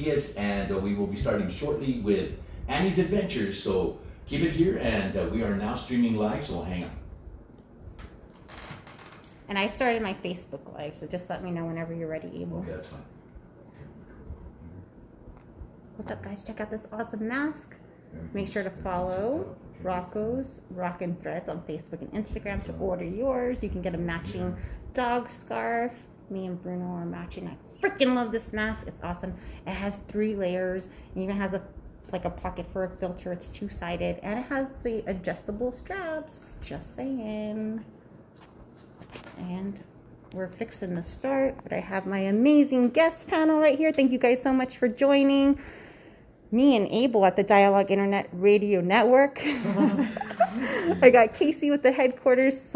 Diaz, and we will be starting shortly with Annie's Adventures. So keep it here, and we are now streaming live, so hang on. And I started my Facebook Live, so just let me know whenever you're ready, Abel. Okay, that's fine. What's up, guys? Check out this awesome mask. Make sure to follow Rocco's Rockin' Threads on Facebook and Instagram to order yours. You can get a matching dog scarf. Me and Bruno are matching. I freaking love this mask. It's awesome. It has 3 layers. It even has a pocket for a filter. It's 2-sided, and it has the adjustable straps. Just saying. And we're fixing to start, but I have my amazing guest panel right here. Thank you guys so much for joining me and Abel at the Dialogue Internet Radio Network. I got Casey with the headquarters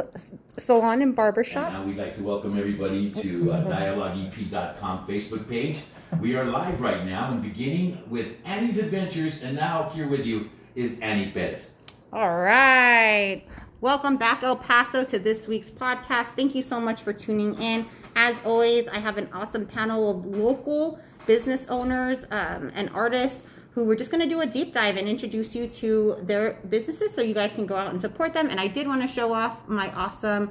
Salon and Barber Shop. And now we'd like to welcome everybody to dialogueep.com Facebook page. We are live right now and beginning with Annie's Adventures, and now here with you is Annie Perez. All right. Welcome back, El Paso, to this week's podcast. Thank you so much for tuning in. As always, I have an awesome panel of local business owners and artists who we're just going to do a deep dive and introduce you to their businesses so you guys can go out and support them. And I did want to show off my awesome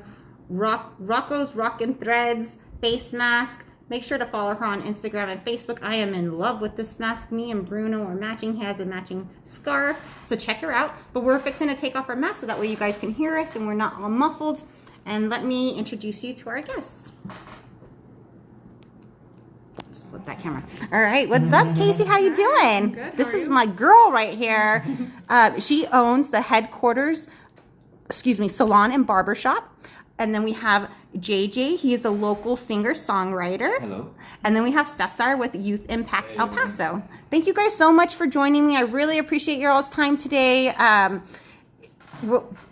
Rocco's Rockin' Threads face mask. Make sure to follow her on Instagram and Facebook. I am in love with this mask. Me and Bruno are matching. He has a matching scarf. So check her out. But we're fixing to take off our mask so that way you guys can hear us and we're not all muffled. And let me introduce you to our guests. Just flip that camera. All right. What's up, Casey? How you doing? Good. This is my girl right here. She owns the headquarters, Salon and Barber Shop. And then we have JJ. He is a local singer-songwriter. Hello. And then we have Cesar with Youth Impact El Paso. Thank you guys so much for joining me. I really appreciate your all's time today.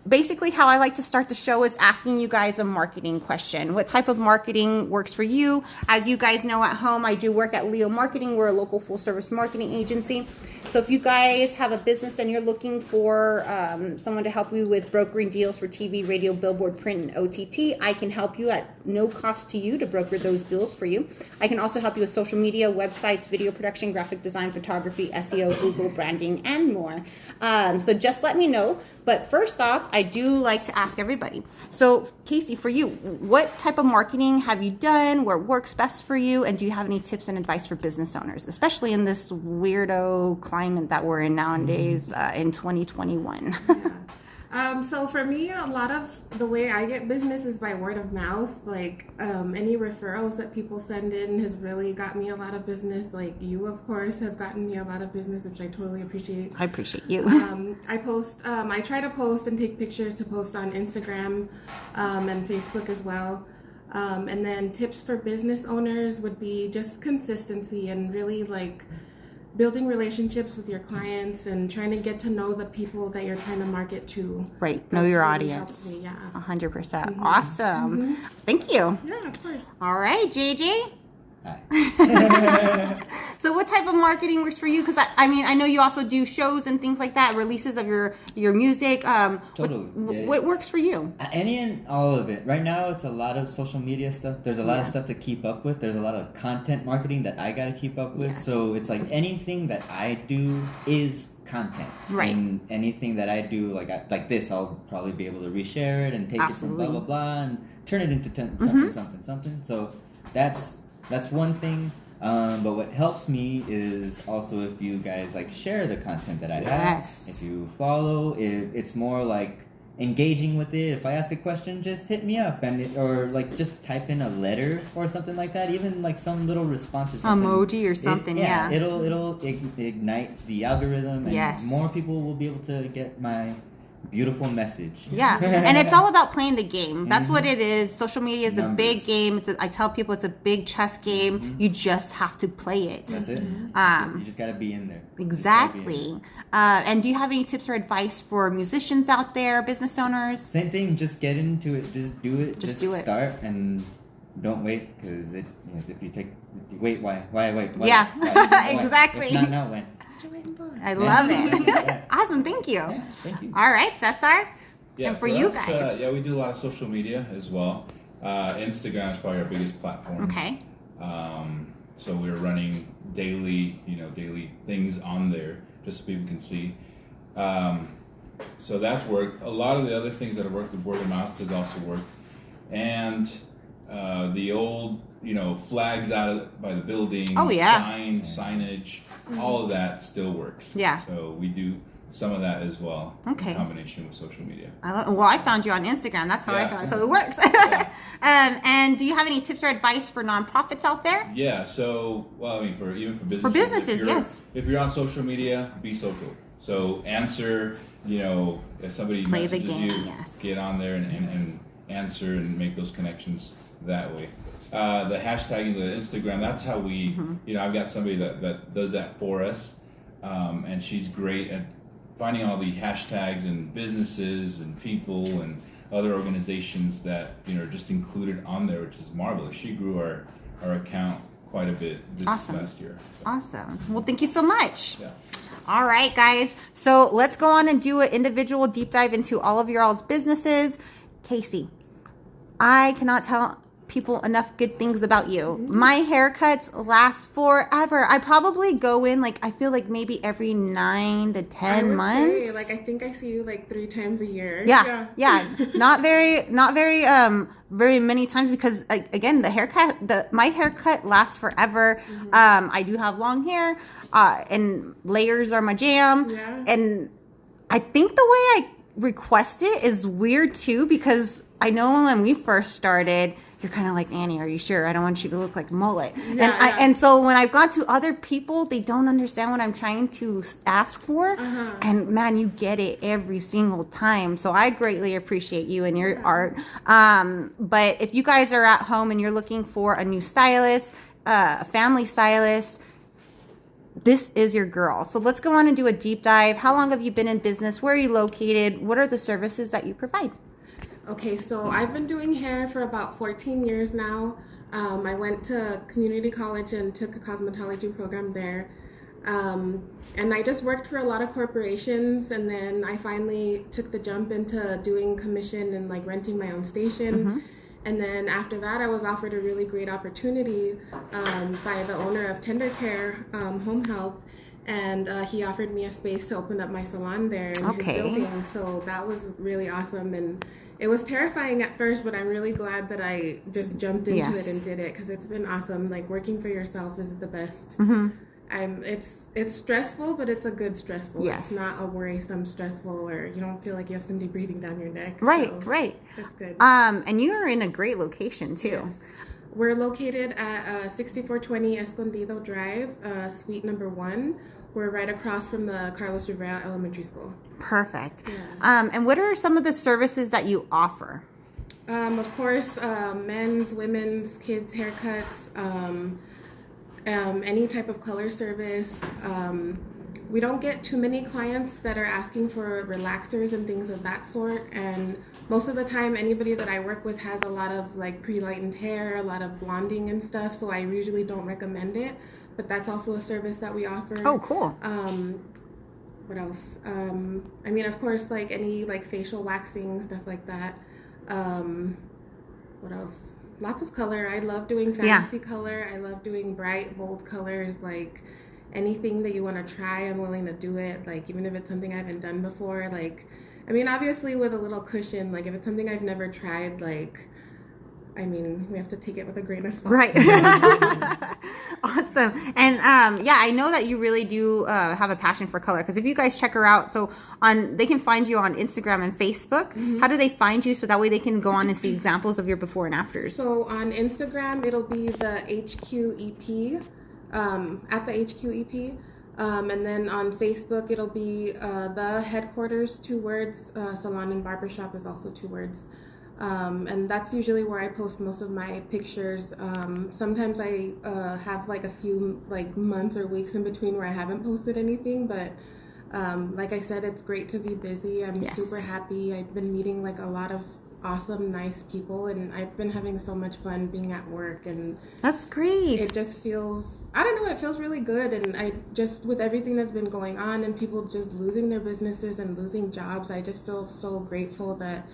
Basically, how I like to start the show is asking you guys a marketing question. What type of marketing works for you? As you guys know at home, I do work at Leo Marketing. We're a local full-service marketing agency. So if you guys have a business and you're looking for someone to help you with brokering deals for TV, radio, billboard, print, and OTT, I can help you at no cost to you to broker those deals for you. I can also help you with social media, websites, video production, graphic design, photography, SEO, Google, branding, and more. So just let me know. But first off, I do like to ask everybody. So Casey, for you, what type of marketing have you done? What works best for you? And do you have any tips and advice for business owners, especially in this weirdo climate that we're in nowadays in 2021? So for me, a lot of the way I get business is by word of mouth. Like any referrals that people send in has really got me a lot of business. Like you, of course, have gotten me a lot of business, which I totally appreciate. I appreciate you. I try to post and take pictures to post on Instagram and Facebook as well. And then tips for business owners would be just consistency and really like building relationships with your clients and trying to get to know the people that you're trying to market to. Right. Know your audience. Me, yeah. 100%. Awesome. Thank you. Yeah, of course. All right, JJ. Hi. So what type of marketing works for you? Because I mean, I know you also do shows and things like that, releases of your music. Totally. What works for you? Any and all of it. Right now, it's a lot of social media stuff. There's a lot of stuff to keep up with. There's a lot of content marketing that I got to keep up with. Yes. So it's like anything that I do is content. Right. And anything that I do, like this, I'll probably be able to reshare it and take it from blah, blah, blah, and turn it into something. So that's one thing. But what helps me is also if you guys like share the content that I have. If you follow, it's more like engaging with it. If I ask a question, just hit me up or like just type in a letter or something like that. Even like some little response or something. Emoji or something. It'll ignite the algorithm, and more people will be able to get my beautiful message. Yeah, and it's all about playing the game. That's what it is. Social media is a big game. I tell people it's a big chess game. You just have to play it. That's it. You just got to be in there. Exactly. And do you have any tips or advice for musicians out there, business owners? Same thing. Just get into it. Just do it. Just do it. Start and don't wait, because if you wait, why wait? Yeah, why? Exactly. If not now, when? I love it. Yeah. Awesome. Thank you. Yeah, thank you. All right, Cesar. Yeah, and for you guys. We do a lot of social media as well. Instagram is probably our biggest platform. Okay. So we're running daily things on there just so people can see. So that's worked. A lot of the other things that have worked, the word of mouth has also worked. And the old, flags by the building, signs, signage, all of that still works. Yeah. So we do some of that as well. Okay. In combination with social media. I found you on Instagram. That's how I found it. So it works. And do you have any tips or advice for nonprofits out there? Yeah. So, even for businesses. For businesses, yes. If you're on social media, be social. So answer, if somebody Play the messages game, you, yes. get on there and answer and make those connections that way. The hashtagging, the Instagram, that's how we, I've got somebody that does that for us. And she's great at finding all the hashtags and businesses and people and other organizations that, are just included on there, which is marvelous. She grew our account quite a bit this last year. So. Awesome. Well, thank you so much. Yeah. All right, guys. So let's go on and do an individual deep dive into all of your all's businesses. Casey, I cannot tell people enough good things about you. My haircuts last forever. I probably go in I feel like maybe every 9 to 10 months. I think I see you 3 times a year. Yeah. Not very many times because again, my haircut lasts forever. I do have long hair, and layers are my jam. Yeah. And I think the way I request it is weird too, because I know when we first started, you're kind of like, Annie, are you sure? I don't want you to look like mullet. And so when I've gone to other people, they don't understand what I'm trying to ask for. And man, you get it every single time. So I greatly appreciate you and your art. But if you guys are at home and you're looking for a new stylist, a family stylist, this is your girl. So let's go on and do a deep dive. How long have you been in business? Where are you located? What are the services that you provide? Okay, so I've been doing hair for about 14 years now. I went to community college and took a cosmetology program there. And I just worked for a lot of corporations, and then I finally took the jump into doing commission and renting my own station. And then after that, I was offered a really great opportunity by the owner of Tender Care Home Health. And he offered me a space to open up my salon there in his building. So that was really awesome. And it was terrifying at first, but I'm really glad that I just jumped into it and did it, because it's been awesome. Working for yourself is the best. It's stressful, but it's a good stressful. Yes. It's not a worrisome stressful where you don't feel like you have somebody breathing down your neck. Right. It's good. And you are in a great location too. Yes. We're located at 6420 Escondido Drive, suite number 1. We're right across from the Carlos Rivera Elementary School. Perfect. Yeah. And what are some of the services that you offer? Of course, men's, women's, kids' haircuts, any type of color service. We don't get too many clients that are asking for relaxers and things of that sort. And most of the time, anybody that I work with has a lot of pre-lightened hair, a lot of blonding and stuff. So I usually don't recommend it. But that's also a service that we offer. Oh, cool. What else? Of course, any facial waxing, stuff like that. What else? Lots of color. I love doing fantasy color. I love doing bright, bold colors. Anything that you want to try, I'm willing to do it. Even if it's something I haven't done before. Obviously with a little cushion. If it's something I've never tried, we have to take it with a grain of salt. Right. Awesome. And I know that you really do have a passion for color, because if you guys check her out, they can find you on Instagram and Facebook. How do they find you so that way they can go on and see examples of your before and afters? So on Instagram, it'll be the HQEP, at the HQEP. And then on Facebook, it'll be the headquarters, 2 words. Salon and Barbershop is also 2 words. And that's usually where I post most of my pictures. Sometimes I have a few months or weeks in between where I haven't posted anything, but like I said, it's great to be busy. I'm super happy. I've been meeting a lot of awesome, nice people, and I've been having so much fun being at work, and that's great. It just feels, I don't know, it feels really good. And I just, with everything that's been going on and people just losing their businesses and losing jobs, I just feel so grateful that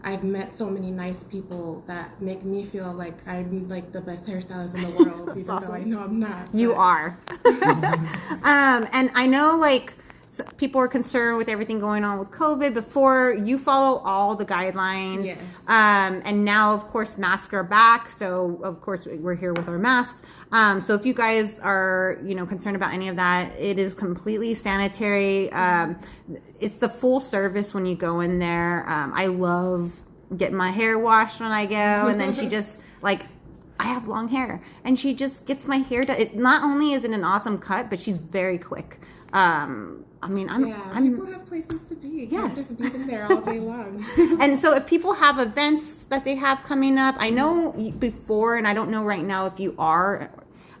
I've met so many nice people that make me feel like I'm like the best hairstylist in the world, even though I know I'm not. You are. And I know like people are concerned with everything going on with COVID. Before, you follow all the guidelines. Yes. And now, of course, masks are back. So, of course, we're here with our masks. So if you guys are, concerned about any of that, it is completely sanitary. It's the full service when you go in there. I love getting my hair washed when I go. And then she just, like, I have long hair. And she just gets my hair done. It not only is it an awesome cut, but she's very quick. People have places to be. You can't just be in there all day long. And so if people have events that they have coming up, I know before, and I don't know right now if you are,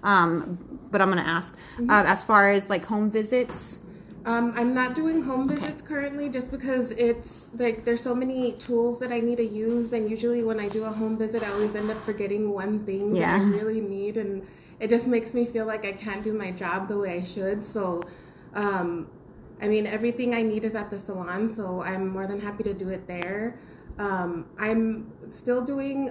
but I'm going to ask, as far as like home visits. I'm not doing home visits currently just because it's like there's so many tools that I need to use, and usually when I do a home visit I always end up forgetting one thing that I really need, and it just makes me feel like I can't do my job the way I should. So everything I need is at the salon, so I'm more than happy to do it there. I'm still doing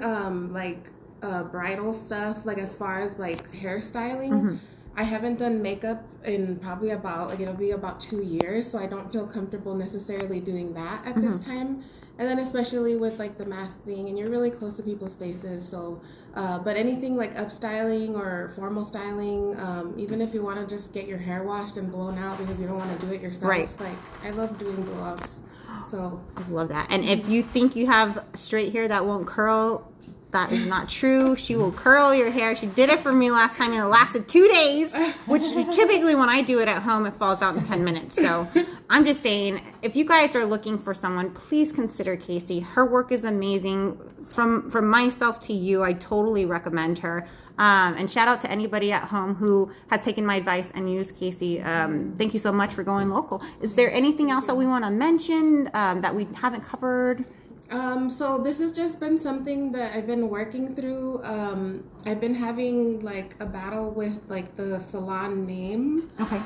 bridal stuff, like as far as like hairstyling. I haven't done makeup in probably it'll be about 2 years, so I don't feel comfortable necessarily doing that at this time. And then especially with like the mask thing, and you're really close to people's faces, so but anything like upstyling or formal styling, even if you want to just get your hair washed and blown out because you don't want to do it yourself, like I love doing blow-ups. So I love that. And if you think you have straight hair that won't curl, that is not true. She will curl your hair. She did it for me last time, and it lasted 2 days, which typically when I do it at home, it falls out in 10 minutes. So I'm just saying, if you guys are looking for someone, please consider Casey. Her work is amazing. From myself to you, I totally recommend her. And shout out to anybody at home who has taken my advice and used Casey. Thank you so much for going local. Is there anything else that we want to mention that we haven't covered? So this has just been something that I've been working through. I've been having like a battle with like the salon name. Okay.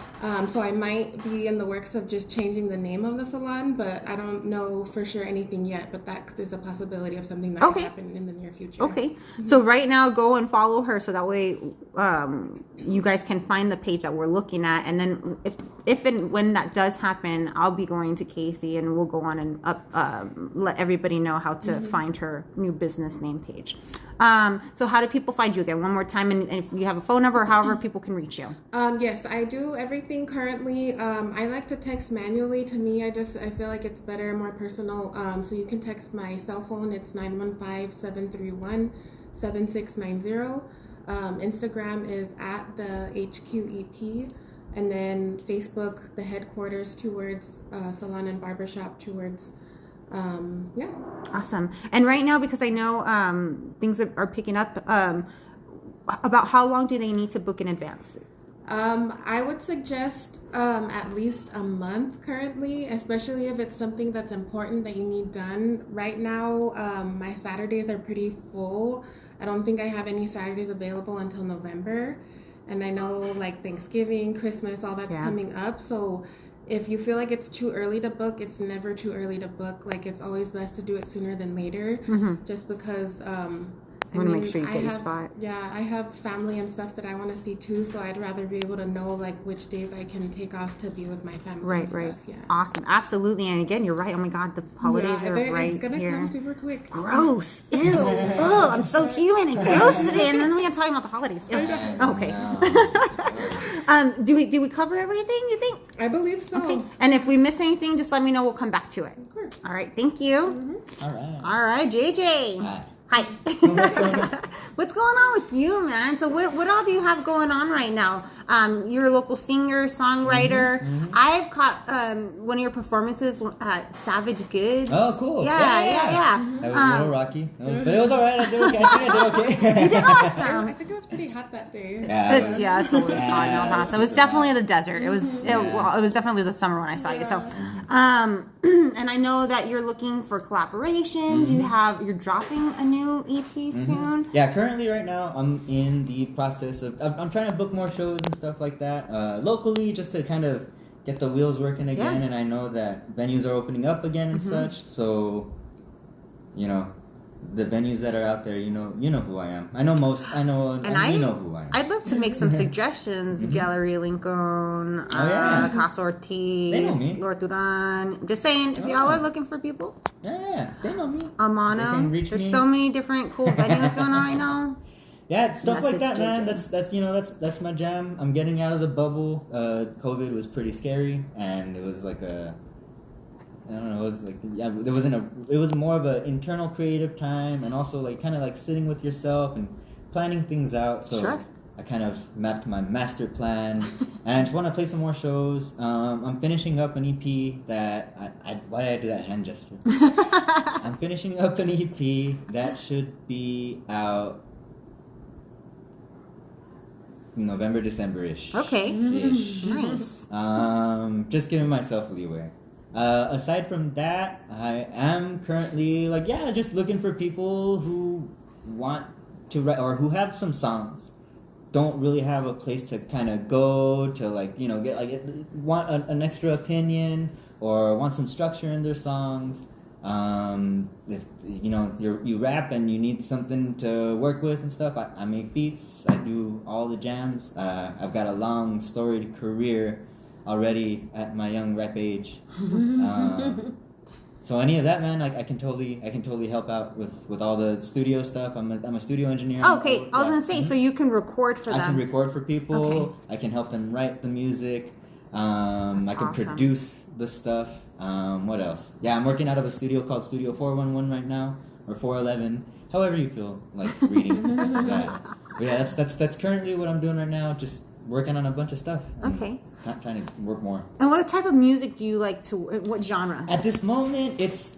So I might be in the works of just changing the name of the salon, but I don't know for sure anything yet, but that is a possibility of something that could happen in the near future. Okay. So right now go and follow her so that way you guys can find the page that we're looking at, and then if and when that does happen, I'll be going to Casey and we'll go on and let everybody know how to find her new business name page. So how do people find you again? One more time, and if you have a phone number or however people can reach you. Yes, I do everything currently. I like to text manually. To me, I feel like it's better, more personal. So you can text my cell phone. It's 915-731-7690. Instagram is at the HQEP. And then Facebook, the headquarters, 2 words, Salon and Barbershop, 2 words. Awesome. And right now, because I know things are picking up, about how long do they need to book in advance? I would suggest at least a month currently, especially if it's something that's important that you need done. Right now, my Saturdays are pretty full. I don't think I have any Saturdays available until November. And I know like Thanksgiving, Christmas, all that's coming up. So if you feel like it's too early to book, it's never too early to book. Like it's always best to do it sooner than later, just because I want to make sure you get your spot. Yeah, I have family and stuff that I want to see too, so I'd rather be able to know like which days I can take off to be with my family. Right, and right. Stuff. Yeah. Awesome, absolutely. And again, you're right. Oh my God, the holidays are right It's gonna here. come super quick. Gross. Ew. Ugh, I'm so human and gross today, and then we gotta talk about the holidays. Ew. Okay. Do we cover everything? You think? I believe so. Okay. And if we miss anything, just let me know. We'll come back to it. Of course. All right. Thank you. All right. All right, JJ. Hi. Hi. What's going on with you, man? So what all do you have going on right now? You're a local singer, songwriter. I've caught one of your performances at Savage Goods. Oh, cool. Yeah. That was a little rocky. But it was all right. I did okay. I think I did okay. You did awesome. I think it was pretty hot that day. It's always hot in El Paso. It was definitely the desert. It was definitely the summer when I saw you. So, and I know that you're looking for collaborations. You're dropping a new EP soon. Yeah, currently right now I'm in the process of I'm trying to book more shows and stuff like that locally, just to kind of get the wheels working again. And I know that venues are opening up again and such. So you know, the venues that are out there, you know who I am. I know most. I know, and you know who I am. I'd love to make some suggestions. Galleria Lincoln, Casa Ortiz, They know me. Lord Duran. I'm just saying, if y'all are looking for people, Yeah, they know me. Amano. They can reach There's me. so many different cool venues going on right now. Yeah, it's stuff like Message that, man. JJ. That's my jam. I'm getting out of the bubble. COVID was pretty scary, and it was like I don't know. It was like it was more of an internal creative time, and also like kind of like sitting with yourself and planning things out. So Sure. I kind of mapped my master plan, and I just want to play some more shows. I'm finishing up an EP that why did I do that hand gesture? I'm finishing up an EP that should be out November, December-ish. Okay. Ish. Nice. Just giving myself leeway. Aside from that, I am currently just looking for people who want to write or who have some songs. Don't really have a place to kind of go to get want an extra opinion or want some structure in their songs. If you rap and you need something to work with and stuff, I make beats. I do all the jams. I've got a long storied career already at my young rap age. So any of that, man, I can totally help out with all the studio stuff. I'm a studio engineer. Okay, I was gonna say, so you can record for them. I can record for people. Okay. I can help them write the music. I can awesome. produce the stuff. What else? Yeah, I'm working out of a studio called Studio 411 right now, or 411. However you feel like reading. Yeah, that's currently what I'm doing right now. Just working on a bunch of stuff. Okay. Not trying to work more. And what type of music do you like to? What genre? At this moment, it's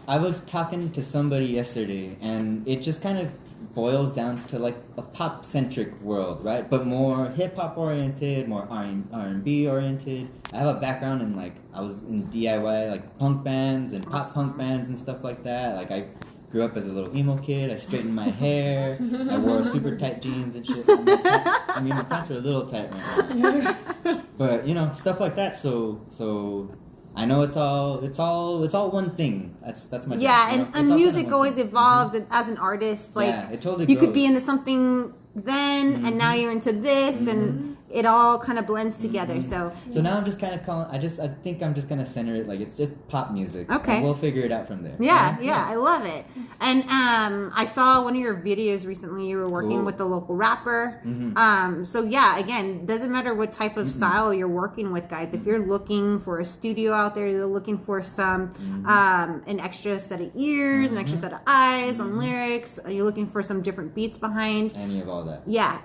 I was talking to somebody yesterday, and it just kind of boils down to like a pop centric world, right? But more hip hop oriented, more R&B oriented. I have a background in I was in DIY like punk bands and pop punk bands and stuff like that. Like I grew up as a little emo kid. I straightened my hair. I wore super tight jeans and shit. I mean, my pants are a little tight right now. But stuff like that. So I know it's all one thing. That's my Yeah, job. and music always evolves. And as an artist, it totally you could grows. be into something then, and now you're into this, and it all kind of blends together. So now I'm just kind of calling. I think I'm just gonna center it like it's just pop music. Okay. And we'll figure it out from there. yeah, I love it. And I saw one of your videos recently. You were working Cool. with the local rapper. Mm-hmm. So yeah, again, doesn't matter what type of style you're working with, guys. If you're looking for a studio out there, you're looking for some an extra set of ears, an extra set of eyes on lyrics. You're looking for some different beats behind. Any of all that. Yeah,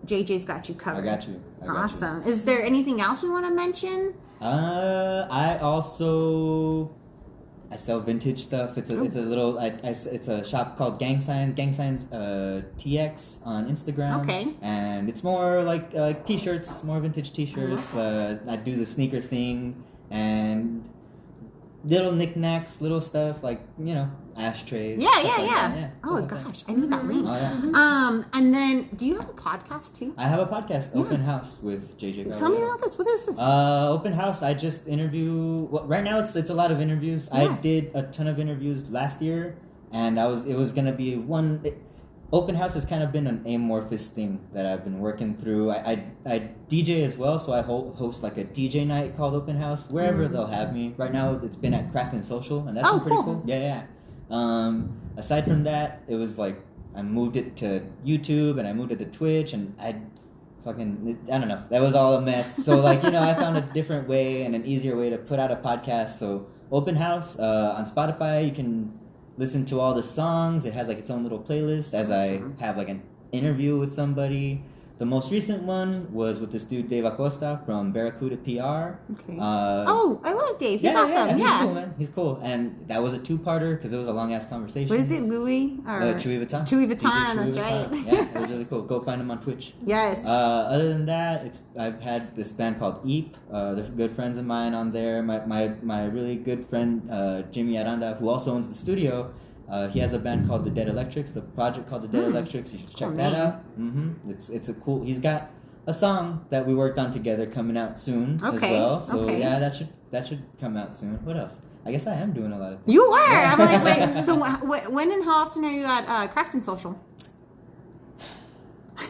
JJ's got you covered. I got you. Awesome. Is there anything else we want to mention? I sell vintage stuff. It's a little it's a shop called Gang Signs TX on Instagram. Okay. And it's more like t-shirts, more vintage t-shirts. I do the sneaker thing and little knickknacks, little stuff like ashtrays. Yeah. stuff like that. Oh stuff like that. gosh, I need that link. Oh, yeah. And then do you have a podcast too? I have a podcast, Open House with JJ Caballero. Tell me about this. What is this? Open House. I just interview. Well, right now it's a lot of interviews. Yeah. I did a ton of interviews last year, and it was gonna be Open House has kind of been an amorphous thing that I've been working through. I DJ as well, so I host like a DJ night called Open House wherever they'll have me. Right now it's been at Craft and Social, and that's been pretty cool. Yeah. Aside from that, it was like I moved it to YouTube and I moved it to Twitch, and I don't know. That was all a mess. So I found a different way and an easier way to put out a podcast. So Open House on Spotify, you can listen to all the songs. It has its own little playlist as I have an interview with somebody. The most recent one was with this dude Dave Acosta from Barracuda PR. Okay. I love Dave. He's awesome. He's cool, man. He's cool. And that was a two-parter because it was a long-ass conversation. What is it, Louis? Or Chewy Vuitton. Chewy He did Vuitton, Chewy that's Vuitton. right. Yeah, it was really cool. Go find him on Twitch. Yes. Other than that, I've had this band called Eep. They're good friends of mine on there. My really good friend Jimmy Aranda, who also owns the studio, he has a band called the Dead Electrics, the project called the Dead Electrics. You should check that out. It's a cool. He's got a song that we worked on together coming out soon as well. So yeah, that should come out soon. What else? I guess I am doing a lot of things. You are. I'm like, wait. So when and how often are you at Craft and Social?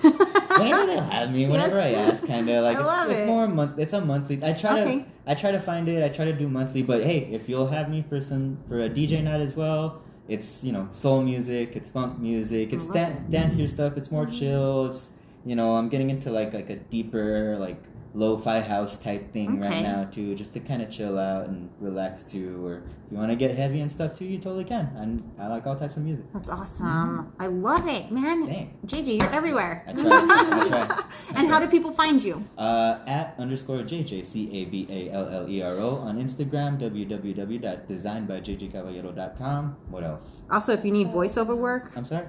Whenever they have me, whenever I ask, kind of like it's more a month. It's a monthly. I try to find it. I try to do monthly. But hey, if you'll have me for a DJ night as well, it's soul music, it's funk music, it's dancier stuff. It's more chill. It's I'm getting into like a deeper like lo-fi house type thing right now too, just to kind of chill out and relax too. Or if you want to get heavy and stuff too, you totally can. And I like all types of music. That's awesome. I love it, man. Thanks. JJ, you're everywhere. I try. And how do people find you? At _JJ Caballero on Instagram, www.designbyjjcaballero.com. What else? Also, if you need voiceover work, I'm sorry.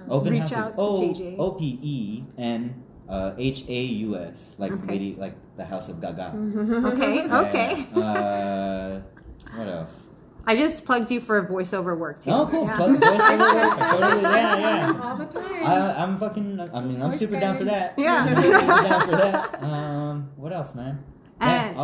Open Reach house. out to JJ. OPEN HAUS, like lady, like the House of Gaga. Okay. What else? I just plugged you for voiceover work too. Oh, cool. Yeah. Plug voiceover work. Totally, yeah. All the time. I'm super down for that. Yeah. I'm super down for that. What else, man? And-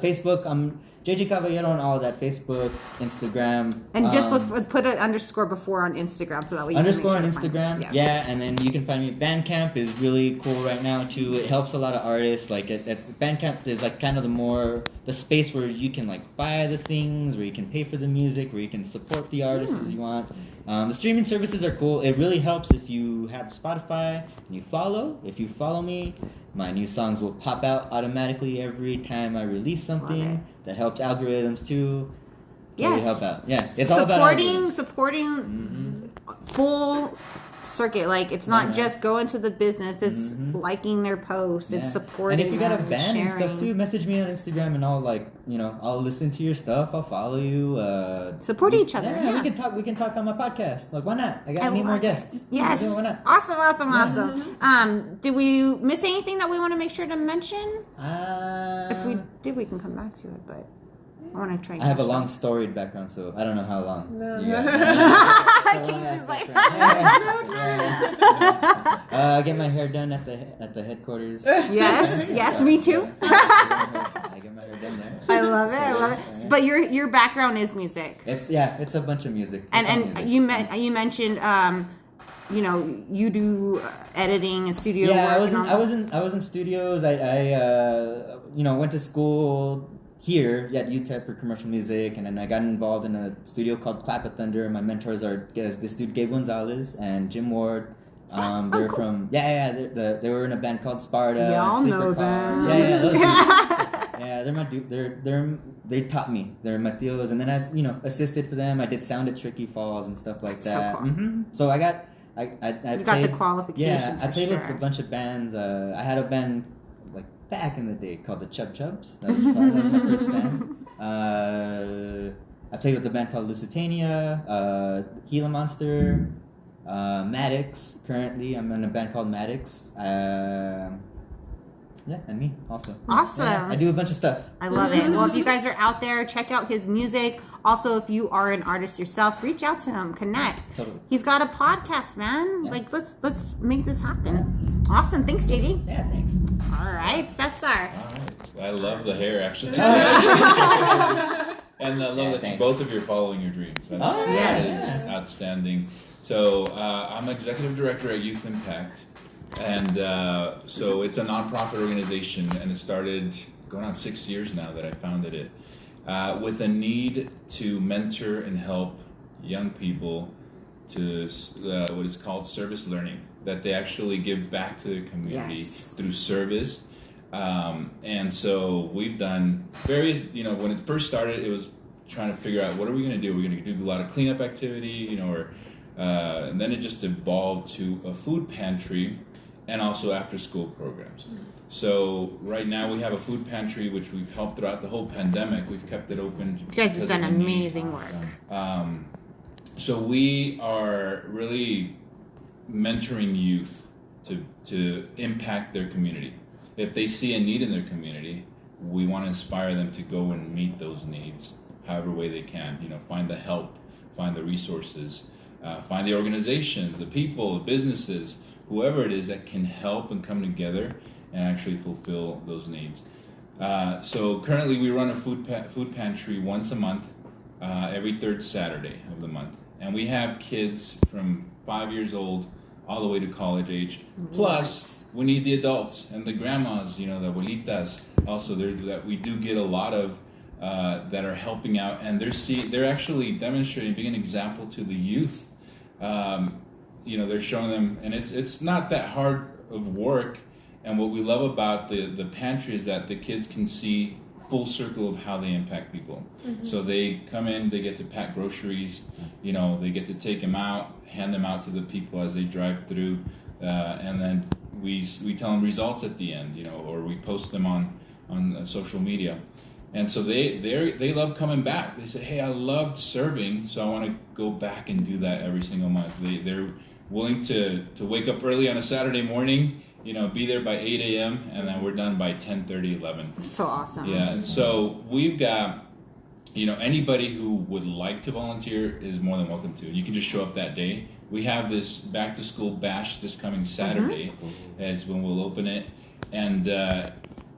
Facebook. I'm JJ Caballero on all of that. Facebook, Instagram. And just put an underscore before on Instagram so that way you Underscore can on make sure to find Instagram, us. yeah, and then you can find me. Bandcamp is really cool right now too. It helps a lot of artists. Like at Bandcamp is like kind of the space where you can like buy the things, where you can pay for the music, where you can support the artists as you want. The streaming services are cool. It really helps if you have Spotify and you follow. If you follow me, my new songs will pop out automatically every time I release something. That helps algorithms too. Totally help out. Yeah, it's all about supporting full circuit. Like it's not just going to the business. It's liking their posts. It's supporting. And if you got a them, band and sharing. stuff too, message me on Instagram and I'll I'll listen to your stuff. I'll follow you. Support each other. Yeah, we can talk on my podcast. Like why not? I need more guests. Yes. Why not? Awesome. Did we miss anything that we want to make sure to mention? If we did, we can come back to it. But I want to try. I have a long storied background, so I don't know how long. No. Casey's like, I get my hair done at the headquarters. yes, me too. I get my hair done there. I love it. But your background is music. It's a bunch of music. And you mentioned you do editing and studio work. I was in studios. I went to school here at UTEP for commercial music, and then I got involved in a studio called Clap of Thunder. My mentors are this dude Gabe Gonzalez and Jim Ward. They're cool. From they were in a band called Sparta. Y'all know them. them. Those dudes. Yeah, they're my dude. They taught me. They're my tios, and then I assisted for them. I did sound at Tricky Falls and stuff like that. So cool. So I got the qualifications. Yeah, I played for with sure. a bunch of bands. I had a band like back in the day called the Chub Chubs. That was my first band. I played with a band called Lusitania, Gila Monster, Maddox. Currently, I'm in a band called Maddox. And me also. Awesome. Yeah, I do a bunch of stuff. I love it. Well, if you guys are out there, check out his music. Also, if you are an artist yourself, reach out to him, connect. Totally. He's got a podcast, man. Yeah. Like, let's make this happen. Awesome. Thanks, JJ. Yeah, thanks. All right, Cesar. All right. I love the hair, actually. And I love that both of you are following your dreams. That is outstanding. So I'm executive director at Youth Impact. And so it's a nonprofit organization, and it started going on 6 years now that I founded it, with a need to mentor and help young people to what is called service learning, that they actually give back to the community through service. And so we've done various, when it first started, it was trying to figure out what are we going to do. We're going to do a lot of cleanup activity, and then it just evolved to a food pantry and also after school programs. So right now we have a food pantry which we've helped throughout the whole pandemic. We've kept it open. You guys have done amazing work. So we are really mentoring youth to impact their community. If they see a need in their community, we want to inspire them to go and meet those needs however way they can. Find the help, find the resources, find the organizations, the people, the businesses, whoever it is that can help and come together and actually fulfill those needs. So currently we run a food pantry once a month. every third Saturday of the month. And we have kids from 5 years old all the way to college age. Plus, we need the adults and the grandmas, the abuelitas. Also, that we do get a lot of that are helping out, and they're actually demonstrating, being an example to the youth. They're showing them, and it's not that hard of work. And what we love about the pantry is that the kids can see full circle of how they impact people. Mm-hmm. So they come in, they get to pack groceries, they get to take them out, hand them out to the people as they drive through, and then we tell them results at the end, or we post them on social media. And so they love coming back. They say, hey, I loved serving, so I want to go back and do that every single month. They're willing to wake up early on a Saturday morning, be there by 8 a.m., and then we're done by 10:30, 11. That's so awesome. Yeah, and so we've got, anybody who would like to volunteer is more than welcome to. You can just show up that day. We have this back to school bash this coming Saturday, is when we'll open it, and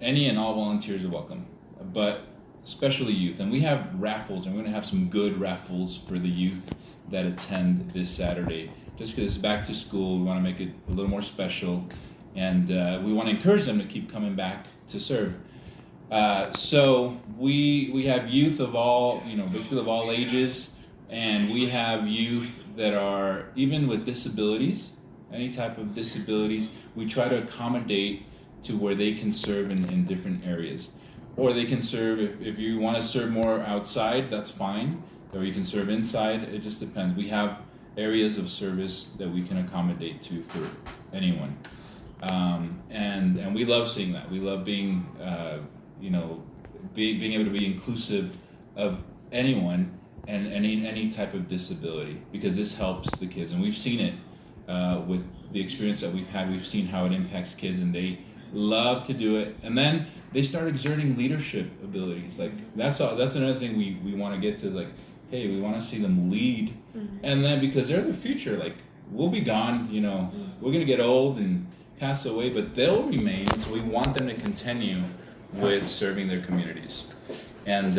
any and all volunteers are welcome, but especially youth. And we have raffles, and we're going to have some good raffles for the youth that attend this Saturday. Just because it's back to school, we want to make it a little more special. And we want to encourage them to keep coming back to serve. So we have youth of all, basically of all ages, and we have youth that are even with disabilities, any type of disabilities. We try to accommodate to where they can serve in different areas. Or they can serve, if you want to serve more outside, that's fine. Or you can serve inside, it just depends. We have areas of service that we can accommodate to for anyone. And we love seeing that. We love being, being able to be inclusive of anyone and any type of disability, because this helps the kids. And we've seen it with the experience that we've had. We've seen how it impacts kids, and they love to do it. And then they start exerting leadership abilities. Like that's another thing we want to get to, is like, hey, we want to see them lead. Mm-hmm. And then because they're the future, like we'll be gone, we're going to get old and pass away, but they'll remain. So we want them to continue with serving their communities. And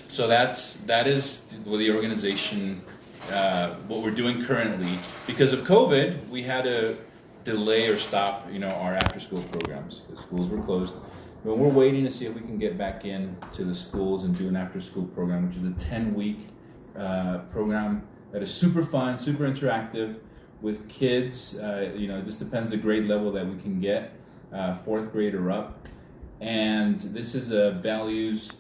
so that is what the organization, what we're doing currently. Because of COVID, we had to delay or stop, our after-school programs. The schools were closed. But we're waiting to see if we can get back in to the schools and do an after-school program, which is a 10-week program that is super fun, super interactive with kids. It just depends the grade level that we can get, 4th grade or up. And this is a values.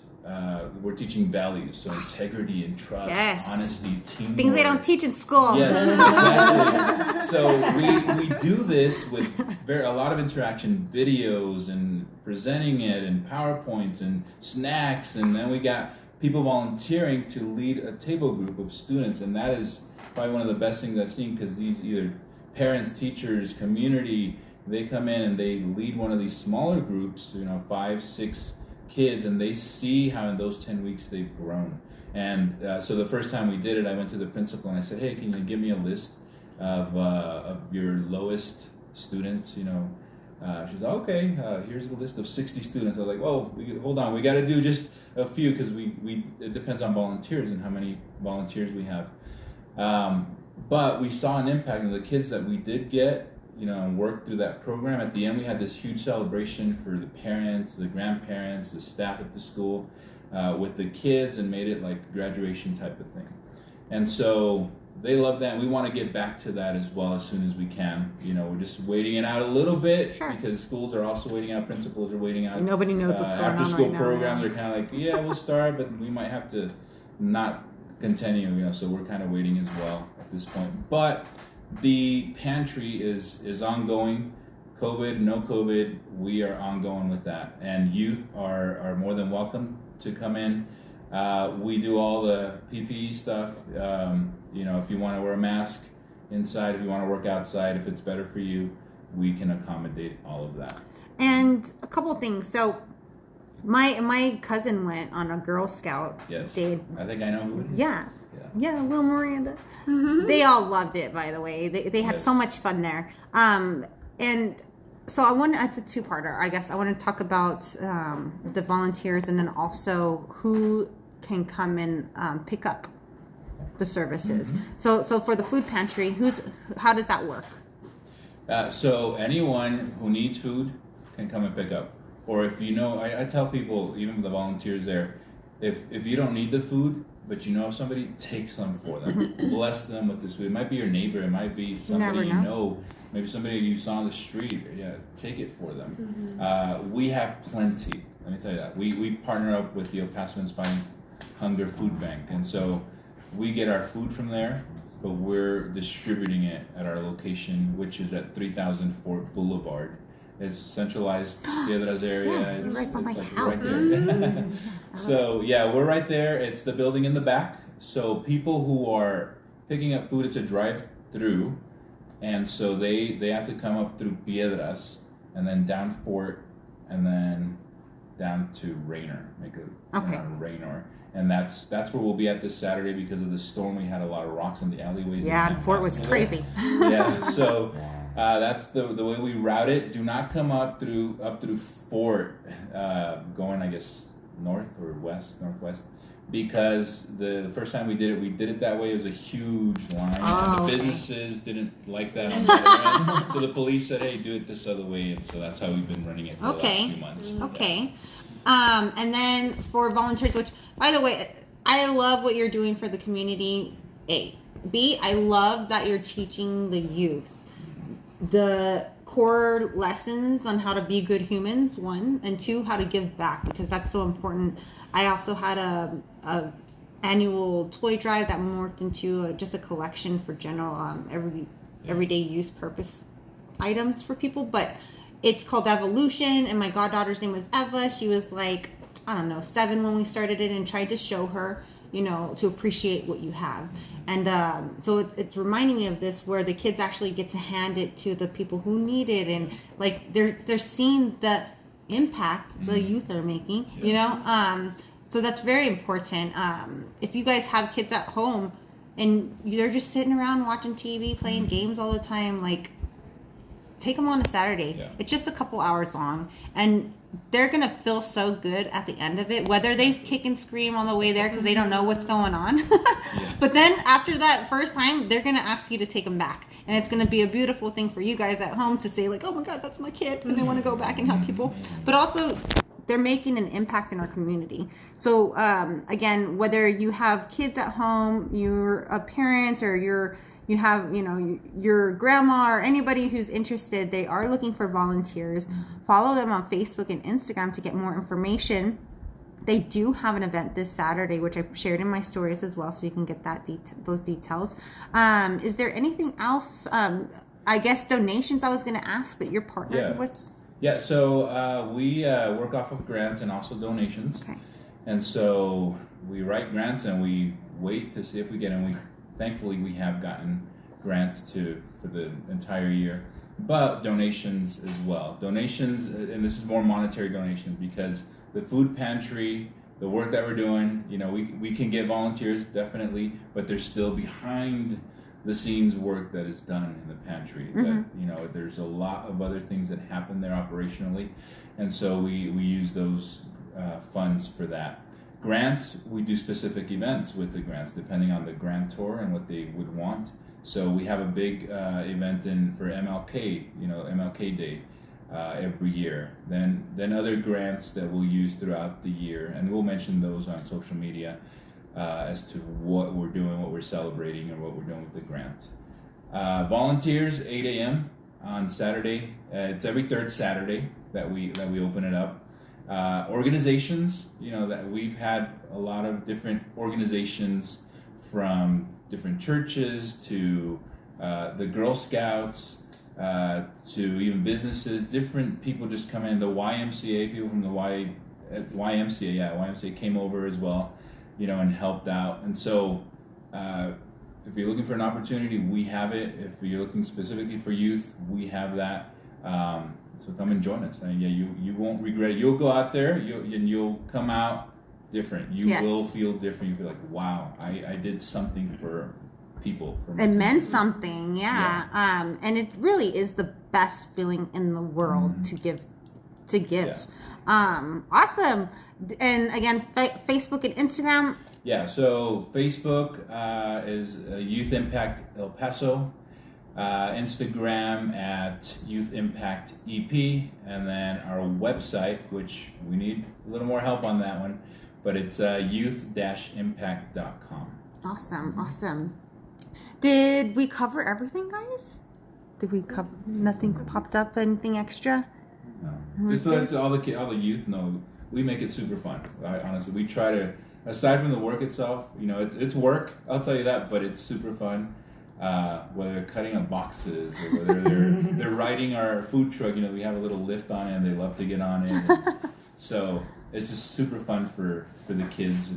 We're teaching values, so integrity and trust, honesty, teamwork. Things they don't teach in school. Yes, exactly. So we do this with a lot of interaction, videos and presenting it, and PowerPoints and snacks, and then we got people volunteering to lead a table group of students, and that is probably one of the best things I've seen, because these either parents, teachers, community, they come in and they lead one of these smaller groups, 5, 6 kids, and they see how in those 10 weeks they've grown. And so the first time we did it, I went to the principal and I said, hey, can you give me a list of your lowest students? She's like, okay, here's the list of 60 students. I was like, well, hold on, we got to do just a few, because it depends on volunteers and how many volunteers we have. But we saw an impact in the kids that we did get, and worked through that program. At the end, we had this huge celebration for the parents, the grandparents, the staff at the school, with the kids, and made it like graduation type of thing. And so they love that. And we want to get back to that as well as soon as we can. We're just waiting it out a little bit, because schools are also waiting out, principals are waiting out. Nobody knows what's going on after school right programs now. are kind of like, yeah, we'll start, but we might have to not continue. So we're kind of waiting as well at this point. But the pantry is ongoing. COVID, no COVID, we are ongoing with that. And youth are more than welcome to come in. We do all the PPE stuff. If you want to wear a mask inside, if you want to work outside, if it's better for you, we can accommodate all of that. And a couple of things. So my cousin went on a Girl Scout day. I think I know who it is. Yeah, little Miranda. Mm-hmm. They all loved it, by the way. They had so much fun there. And so it's a two-parter, I guess. I want to talk about the volunteers, and then also who can come and pick up the services. So for the food pantry, how does that work? So anyone who needs food can come and pick up. Or if you know, I tell people, even the volunteers there, if you don't need the food, but you know somebody, take some for them. Bless them with this food. It might be your neighbor. It might be somebody you know. Maybe somebody you saw on the street. Yeah, take it for them. We have plenty. Let me tell you that. We partner up with the El Paso Inspiring Hunger Food Bank. And so we get our food from there, but we're distributing it at our location, which is at 3000 Fort Boulevard. It's centralized Piedras area. Yeah, it's right by my like house. right there. So yeah, we're right there. It's the building in the back. So people who are picking up food, it's a drive-through, and so they have to come up through Piedras and then down Fort and then down to Raynor, make a Raynor. And that's where we'll be at this Saturday because of the storm. We had a lot of rocks in the alleyways. Yeah, and Fort was crazy. Yeah, so that's the way we route it. Do not come up through Fort, going I guess north or northwest, because the first time we did it that way. It was a huge line, and the businesses didn't like that on the other end. So the police said, "Hey, do it this other way," and so that's how we've been running it for the last few months. Okay. And then for volunteers, which, by the way, I love what you're doing for the community. A. B, I love that you're teaching the youth the core lessons on how to be good humans, 1, and 2, how to give back, because that's so important. I also had a annual toy drive that morphed into just a collection for general everyday use purpose items for people, but it's called Evolution, and my goddaughter's name was Eva. She was like, I don't know, 7 when we started it, and tried to show her, to appreciate what you have. And so it's reminding me of this, where the kids actually get to hand it to the people who need it, and like they're seeing the impact the youth are making, so that's very important. If you guys have kids at home and they're just sitting around watching TV, playing games all the time, like, take them on a Saturday. Yeah. It's just a couple hours long, and they're gonna feel so good at the end of it, whether they kick and scream on the way there because they don't know what's going on. But then after that first time, they're gonna ask you to take them back, and it's gonna be a beautiful thing for you guys at home to say, like, oh my God, that's my kid, and they want to go back and help people. But also, they're making an impact in our community. So again, whether you have kids at home, you're a parent, or you have, your grandma or anybody who's interested, they are looking for volunteers. Follow them on Facebook and Instagram to get more information. They do have an event this Saturday, which I shared in my stories as well, so you can get those details. Is there anything else? I guess donations I was going to ask, but you're partnered with? Yeah, so we work off of grants and also donations. Okay. And so we write grants and we wait to see if we get them. Thankfully, we have gotten grants for the entire year, but donations as well. Donations, and this is more monetary donations, because the food pantry, the work that we're doing, we can get volunteers, definitely, but there's still behind the scenes work that is done in the pantry. That, there's a lot of other things that happen there operationally, and so we use those funds for that. Grants, we do specific events with the grants depending on the grantor and what they would want. So we have a big event for MLK, MLK Day every year. Then other grants that we'll use throughout the year, and we'll mention those on social media as to what we're doing, what we're celebrating, or what we're doing with the grant. Volunteers, 8 a.m. on Saturday. It's every third Saturday that we open it up. Organizations, that we've had a lot of different organizations, from different churches to the Girl Scouts to even businesses. Different people just come in. The YMCA, people from the YMCA came over as well, and helped out. And so if you're looking for an opportunity, we have it. If you're looking specifically for youth, we have that. So come and join us. You won't regret it. You'll go out there, you'll come out different. You will feel different. You'll be like, wow, I did something for people. It meant something, and it really is the best feeling in the world to give. Awesome. And again, Facebook and Instagram. Yeah, so Facebook is Youth Impact El Paso, Instagram at Youth Impact EP, and then our website, which we need a little more help on that one, but it's youth-impact.com. Awesome. Did we cover everything, guys? Did we cover, nothing popped up, anything extra? No. Just to let all the youth know, we make it super fun. Honestly, we try to, aside from the work itself, it's work, I'll tell you that, but it's super fun. Whether they're cutting up boxes or whether they're riding our food truck, we have a little lift on it and they love to get on it. So it's just super fun for the kids.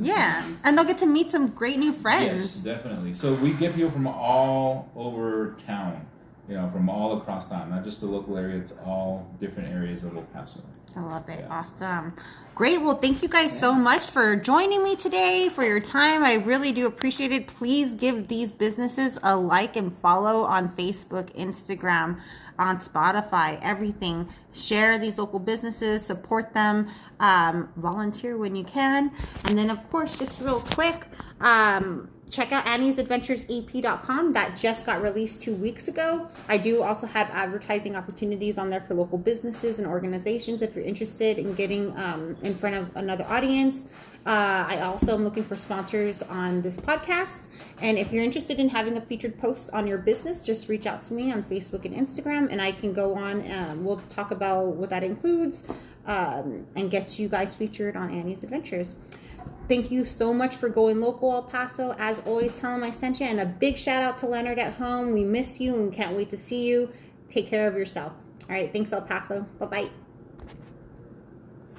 And they'll get to meet some great new friends. Yes, definitely. So we get people from all over town, from all across town, not just the local area. It's all different areas of El Paso. I love it. Yeah. Awesome. Great. Well, thank you guys so much for joining me today, for your time. I really do appreciate it. Please give these businesses a like and follow on Facebook, Instagram, on Spotify, everything. Share these local businesses, support them, volunteer when you can. And then, of course, just real quick, check out Annie'sAdventuresEP.com. That just got released 2 weeks ago. I do also have advertising opportunities on there for local businesses and organizations if you're interested in getting in front of another audience. I also am looking for sponsors on this podcast. And if you're interested in having a featured post on your business, just reach out to me on Facebook and Instagram, and I can go on. We'll talk about what that includes and get you guys featured on Annie's Adventures. Thank you so much for going local, El Paso. As always, tell them I sent you. And a big shout out to Leonard at home. We miss you and can't wait to see you. Take care of yourself. All right. Thanks, El Paso. Bye-bye.